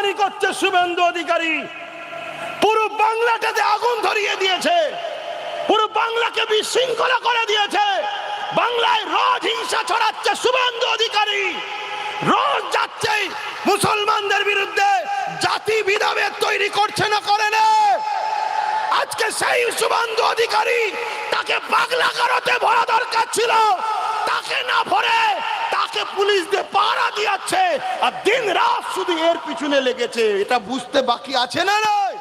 দুশ্মনী করছে শুভেন্দু অধিকারী। পুরো বাংলাটাতে আগুন ধরিয়ে দিয়েছে, পুরো বাংলাকে বিশৃঙ্খলা করে দিয়েছে। বাংলায় রোজ হিংসা ছড়াচ্ছে শুভেন্দু অধিকারী, রোজ যাচ্ছে মুসলমানদের বিরুদ্ধে, জাতি বিধাভেদ তৈরি করছে না, করে না। আজকে সেই শুভেন্দু অধিকারী, তাকে পাগলা কারোতে ভরা দরকার ছিল, তাকে না ভরে তাকে পুলিশ দিয়ে পাহারা দিয়েছে, আর দিন রাত শুধু এর পিছনে লেগেছে। এটা বুঝতে বাকি আছে না নয়?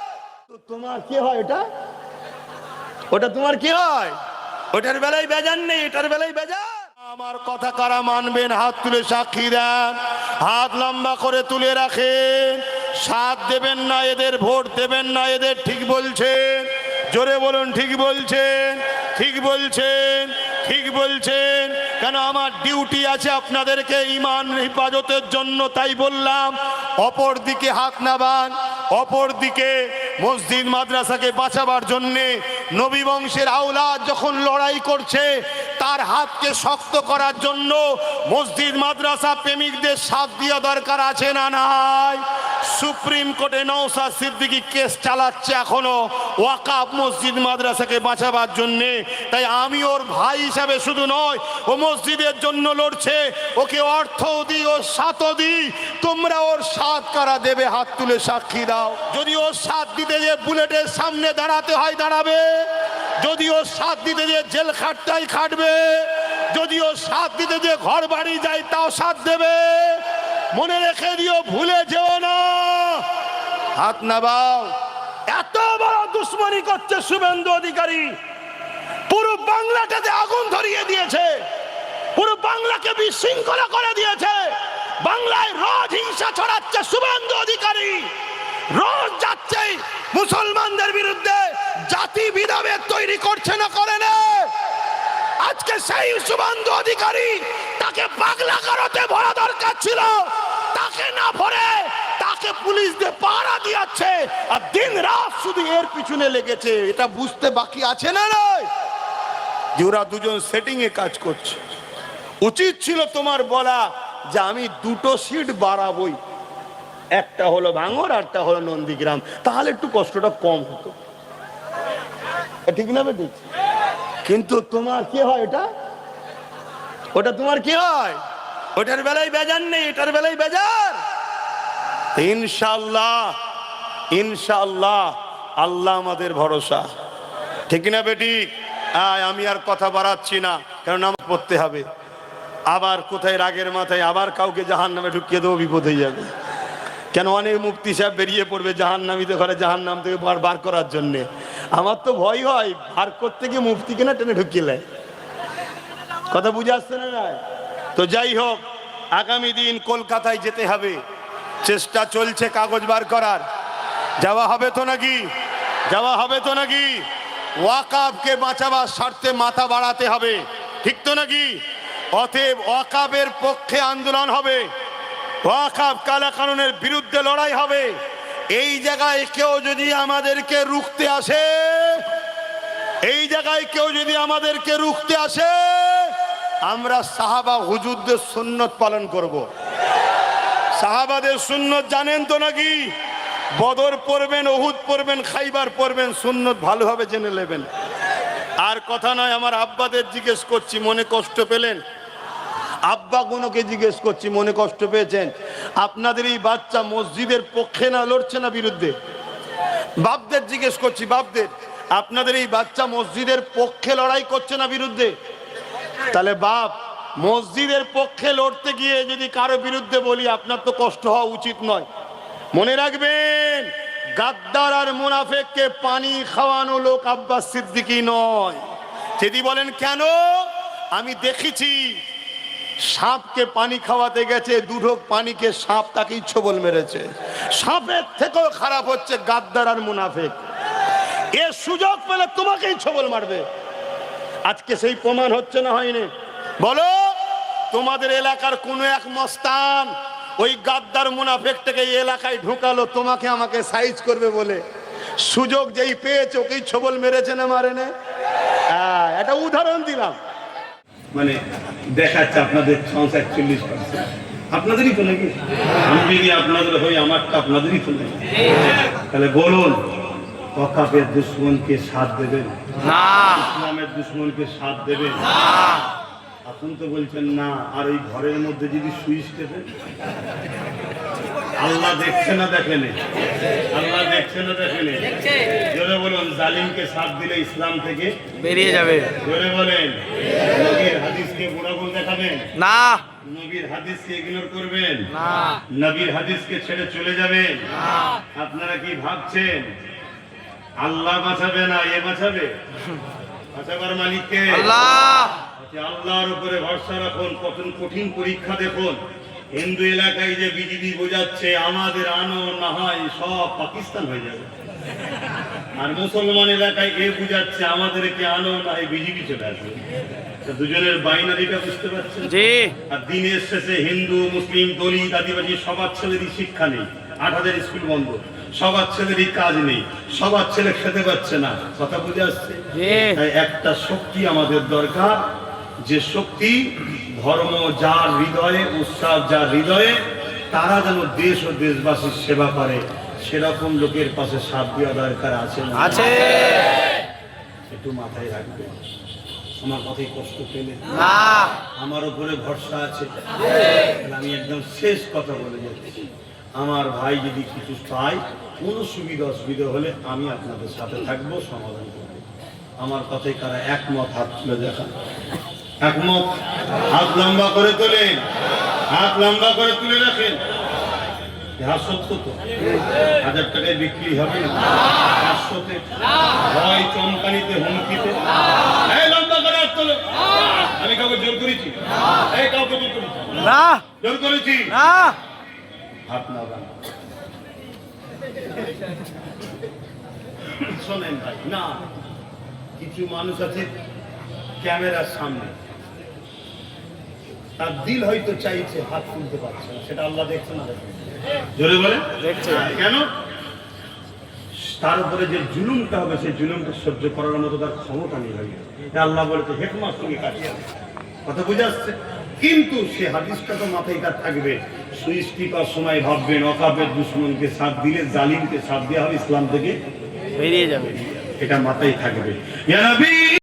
তো তোমার কি হয় এটা? ওটা তোমার কি হয়? ওটার বেলায় বেজান নেই, এটার বেলায় বেজান। আমার কথা কারা মানবেন হাত তুলে সাক্ষী দেন, হাত লম্বা করে তুলে রাখেন। সাথ দেবেন না এদের, ভোট দেবেন না এদের, ঠিক বলছেন? জোরে বলুন ঠিক বলছেন, ঠিক বলছেন, ঠিক বলছেন। কেন আমার ডিউটি আছে আপনাদেরকে ঈমান হেফাজতের জন্য, তাই বললাম। অপর দিকে হাত নাবান, অপর দিকে মসজিদ মাদ্রাসাকে বাঁচাবার জন্যে নবী বংশের আওলাদ যখন লড়াই করছে, তার হাতকে শক্ত করার জন্য মসজিদ মাদ্রাসা প্রেমিকদের সাথ দেওয়া দরকার আছে না নাই? সুপ্রিম কোর্টে নওশাদ সিদ্দিকী কেস চালাচ্ছে এখনো ওয়াকাফ মসজিদ মাদ্রাসাকে বাঁচাবার জন্যে। তাই আমি ওর ভাই হিসাবে শুধু নয়, ও মসজিদের জন্য লড়ছে, ওকে অর্থ দিই, ওর সাথও দিই। তোমরা ওর সাথ কারা দেবে? হাত তুলে সাক্ষী দাও। যদি ওর সাথ দিতে যে বুলেটের সামনে দাঁড়াতে হয় দাঁড়াবে, যদি ওর সাথ দিতে যে জেল খাটটাই খাটবে, যদি ওর সাথ দিতে যে ঘর বাড়ি যায় তাও সাথ দেবে। মনে রেখে দিও, ভুলে যেও না। হাত নাবাও। এত বড় দুশ্মনী করছে শুভেন্দু অধিকারী, পুরো বাংলাটাতে আগুন ধরিয়ে দিয়েছে, পুরো বাংলাকে বিশৃঙ্খলা করে দিয়েছে। বাংলায় রোজ হিংসা ছড়াচ্ছে শুভেন্দু অধিকারী, রোজ যাচ্ছে মুসলমানদের বিরুদ্ধে, জাতি বিধাভেদ তৈরি করছে না, করে না। আজকে সেই শুভেন্দু অধিকারী, তাকে পাগলা কারোতে ভরা দরকার ছিল, তাকে না ভরে তাকে পুলিশ দিয়ে পাহারা দিয়েছে, আর দিন রাত শুধু এর পিছনে লেগেছে। এটা বুঝতে বাকি আছে না নয়? যে ওরা দুজন সেটিং এ কাজ করছে। উচিত ছিল তোমার বলা যে আমি দুটো সিট বাড়াবই, একটা হলো ভাঙর, একটা হলো নন্দীগ্রাম, তাহলে একটু কষ্টটা কম হতো। ঠিক না বেটি? কিন্তু তোমার কি হয় এটা? ওটা তোমার কি হয়? ওটার বেলায় বেজান নেই, এটার বেলায় বেজার। ইনশাআল্লাহ, ইনশাআল্লাহ, আল্লাহ আমাদের ভরসা। ঠিক না বেটি? আমি আর কথা বাড়াচ্ছি না, কারণ নামাজ পড়তে হবে। আবার কোথায় রাগের মাথায় আবার কাউকে জাহান্নামে ঢুকিয়ে দেবো, বিপদ হয়ে যাবে। কেন অনেক মুফতি সাহেব বেরিয়ে পড়বে জাহান্নামীতে ঘরে জাহান্নাম থেকে বার করার জন্যে। আমার তো ভয় হয় বার করতে গিয়ে মুফতি কিনা টেনে ঢুকিয়ে। কথা বুঝে আসছে না? তো যাই হোক, আগামী দিন কলকাতায় যেতে হবে, চেষ্টা চলছে কাগজ বার করার। যাওয়া হবে তো নাকি? যাওয়া হবে তো নাকি? ওয়াকাফকে বাঁচাবার স্বার্থে মাথা বাড়াতে হবে, ঠিক তো নাকি? অতএব ওয়াকাফের পক্ষে আন্দোলন হবে, ওয়াকাফ কালাকানুনের বিরুদ্ধে লড়াই হবে। এই জায়গায় কেউ যদি আমাদেরকে রুখতে আসে, এই জায়গায় কেউ যদি আমাদেরকে রুখতে আসে, আমরা সাহাবা হুজুরদের সুন্নত পালন করব। সাহাবাদের সুন্নত জানেন তো নাকি? বদর পড়বেন, উহুদ পড়বেন, খাইবার পড়বেন, সুন্নত ভালোভাবে জেনে নেবেন। আর কথা নয়, আমার আব্বাদের জিজ্ঞেস করছি, মনে কষ্ট পেলেন? আব্বা গুনোকে জিজ্ঞেস করছি, মনে কষ্ট পেয়েছেন? আপনাদের এই বাচ্চা মসজিদের পক্ষে না লড়ছে না বিরুদ্ধে? বাপদের জিজ্ঞেস করছি, বাপদের, আপনাদের এই বাচ্চা মসজিদের পক্ষে লড়াই করছে না বিরুদ্ধে? তাহলে বাপ, মসজিদের পক্ষে লড়তে গিয়ে যদি কারো বিরুদ্ধে বলি, আপনার তো কষ্ট হওয়া উচিত নয়। মনে রাখবেন, গাদ্দার আর মুনাফেককে পানি খাওয়ানো লোক আব্বাস সিদ্দিকী নয়। যদি বলেন কেন, আমি দেখেছি সাপকে পানি খাওয়াতে গেছে, দুঢোক পানিকে সাপ তাকেই ছোবল মেরেছে। সাপের থেকেও খারাপ হচ্ছে গাদ্দার আর মুনাফেক। এর সুযোগ পেলে তোমাকেই ছোবল মারবে। আজকে সেই প্রমাণ হচ্ছে না, হয়নি? বলো, তোমাদের এলাকার কোন এক মস্তান ওই গাদ্দার মুনাফেকটাকে এই এলাকায় ঢুকালো তোমাকে আমাকে সাইজ করবে বলে, সুযোগ যেই পেয়েছে ওকেই ছোবল মেরেছে না মারেনে? এটা উদাহরণ দিলাম। মানে দেখাচ্ছে আপনাদের সংখ্যা 40%। আপনাদেরই তো নাকি? আমি যদি আপনাদের হই, আমারটা আপনাদেরই তো নাকি? তাহলে বলুন, ওয়াকাফের দুশ্মনকে সাথ দেবেন না, ইসলামের দুশ্মনকে সাথ দেবেন? এখন তো বলছেন না। আর ওই ঘরের মধ্যে যদি সুইচ টেপেন, আল্লাহ দেখছে না দেখেনে? আল্লাহ দেখছে না দেখেনে? জোরে বলুন, জালিমকে সাথ দিলে ইসলাম থেকে বেরিয়ে যাবে। জোরে বলেন, নবীর হাদিসকে গুণাগুণ দেখাবেন না, নবীর হাদিসকে ইগনোর করবেন না, নবীর হাদিসকে ছেড়ে চলে যাবেন? আপনারা কি ভাবছেন আল্লাহ বাঁচাবে না এ বাঁচাবে? বাঁচাবার মালিককে আল্লাহ। আল্লাহর উপরে ভরসা রাখুন। কত কঠিন পরীক্ষা দেখুন। হিন্দু এলাকায় যে বিজেপি বোঝাচ্ছে আমাদের আনো না হয় সব পাকিস্তান হয়ে যাবে, আর মুসলমান এলাকায় এ বুঝাচ্ছে আমাদেরকে আনো না হয় বিজেপি চলে আসবে। দুজনের বাইনারিটা বুঝতে পারছেন? জি, আর দিনের শেষে হিন্দু মুসলিম দলিত আদিবাসী সবার ছেলেরই শিক্ষা নেই, 8,000 স্কুল বন্ধ, সবার ছেলেরই কাজ নেই, সবার ছেলে খেতে পাচ্ছে না। কথা বুঝে আসছে? তাই একটা শক্তি আমাদের দরকার, যে শক্তি ধর্ম যার হৃদয়ে, উৎসাহ যার হৃদয়ে, তারা যেন দেশ ও দেশবাসীর সেবা করে, সেরকম লোকের পাশে সাথ দেওয়া দরকার আছে না? আছে। একটু মাথায় রাখবে। আমার কথাই কষ্ট পেলে না, আমার উপরে ভরসা আছে। আমি একদম শেষ কথা বলে যাচ্ছি, আমার ভাই যদি কিছু পায়, কোনো সুবিধা অসুবিধা হলে আমি আপনাদের সাথে থাকবো, সমাধান করবো। আমার কথায় কারা একমত? হাত তুলে দেখান। একমত? হাত লম্বা করে তোলেন, হাত লম্বা করে তুলে রাখেন। হাত সত্য তো 1000 টাকায় বিক্রি হবে না, 500-তে, ভয় চমকানিতে, হুমকিতে। এই লম্বা করে হাত তোলো। আমি কাউকে জোর করেছি? এই কাউকে জোর করেছি? না, জোর করেছি? না। হাত না বান। শোনেন ভাই, না কিছু মানুষ আছে ক্যামেরার সামনে, তার দিল হয়তো চাইছে, হাত তুলতে পারছে না, সেটা আল্লাহ দেখছে না? দেখেন? জোরে বলে দেখছে। কেন? তার উপরে যে জুলুমটা হবে, সেই জুলুমটা সহ্য করার মতো তার ক্ষমতা নেই। আল্লাহ বলেছে হেকমার সঙ্গে কাটিয়ে। কথা বুঝে আসছে? কিন্তু সে হাদিসটা তো মাথায় তার থাকবে। সুইচ টিপার সময় ভাববেন, ওয়াকাফের দুশমনকে সাথ দিলে জালিমকে সাথ দেওয়া হবে, ইসলাম থেকে বেরিয়ে যাবে। এটা মাথায় থাকবে। ইয়া নবী